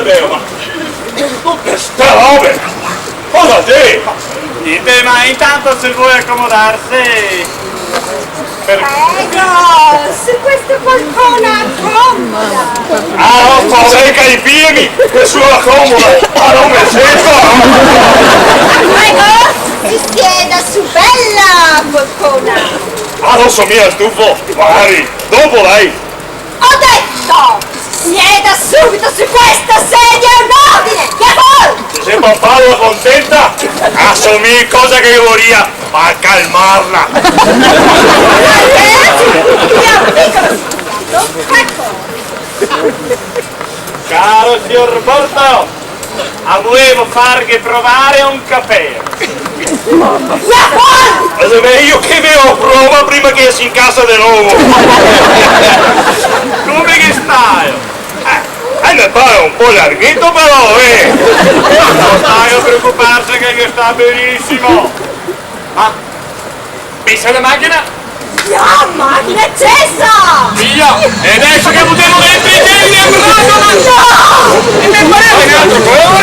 Dio, ma tutte ste robe! Cosa c'è? Niente, ma intanto se vuoi accomodarsi... Prego, su questa poltrona comoda. Ah, non sto secca i piedi e sulla comoda! Ma non mi sento! Prego, si sieda su bella poltrona. Adesso mi è stufo! Magari dopo lei! Ho detto, si sieda subito su questa sedia, è un ordine, Chiavol! Se sembra farla contenta, assumi cosa che io volia, ma calmarla! Caro signor Borto, volevo fargli provare un caffè. Allora io che devo prova prima che si incassa di nuovo! Come che stai? Ne pare un po' larghetto però, Non stai a preoccuparsi che gli sta benissimo. Ma, vista la macchina? La macchina è accesa! Via! E adesso che buttiamo dentro i piedi e bravo! E mi pareva che altro qua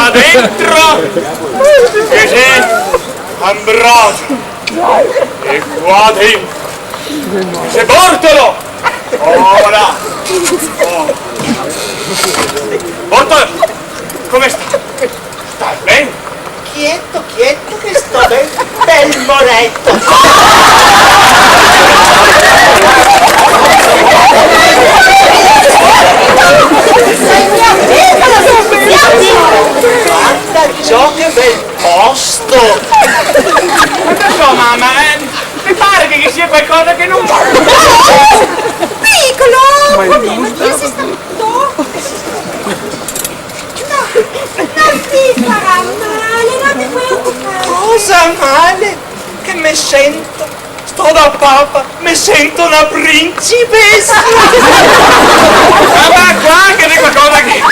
dentro che c'è Ambrogio e qua dentro c'è Bortolo. Ora Bortolo, come sta? Stai bene? Quieto, quieto che sto bene, bel moretto! Guarda ciò che bel posto! Ma so mamma, mi pare che ci sia qualcosa che non va. Piccolo! Come Dio si sta tutto? Non ti farà male, non ti preoccupare. Cosa male? Che me sento? Sto da papa, mi sento una principessa! Ma qua che c'è qualcosa che...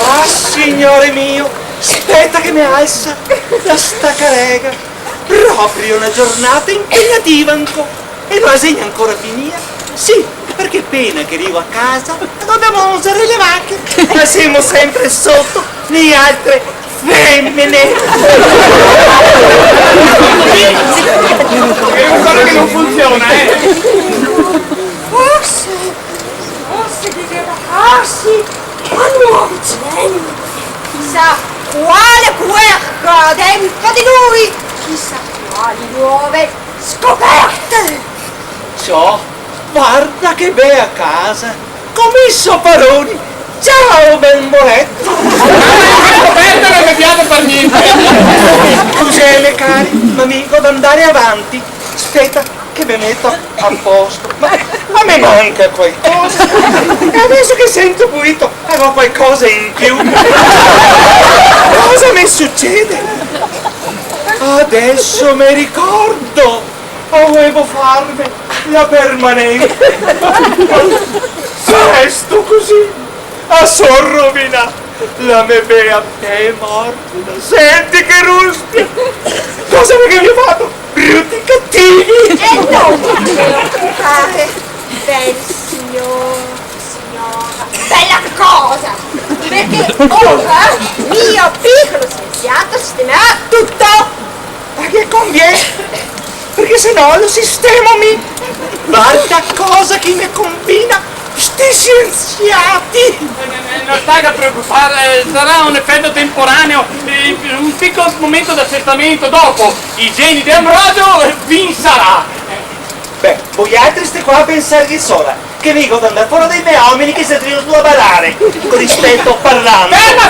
Ah, signore mio, aspetta che mi alza da sta carega. Proprio una giornata impegnativa ancora. E la segna ancora finita? Sì, perché appena che arrivo a casa dobbiamo usare le macchine. Ma siamo sempre sotto le altre femmine. È una cosa che non funziona, Forse deve recarsi a nuovi cieli. Chissà quale querca dentro di lui. Chissà quali nuove scoperte. Ciò, guarda che be a casa. Commesso Paroni. Ciao bamboletto. Aperta non mi piace per niente. Scusate cari, ma mi devo andare avanti. Aspetta che mi metto a posto. Ma mi manca qualcosa. E adesso che sento pulito, avevo qualcosa in più. Cosa mi succede? Adesso mi ricordo. Volevo farmi la permanente. Presto così. A sorrovina la mia bea è morta. Senti che rustia. Cosa che mi hai fatto? Brutti cattivi. E non ti preoccupare, bel signora, bella cosa, perché ora mio piccolo scienziato sistemerà tutto. Ma che conviene? Perché se no lo sistema mi. Guarda cosa che mi combina sti scienziati. non stai a preoccupare, sarà un effetto temporaneo, un piccolo momento di assestamento, dopo i geni di Ambrogio vi sarà. Beh, voi altri state qua a pensare che sola, che vengo da andare fuori dai miei uomini che si attengono a ballare, con rispetto parlando. Ferma!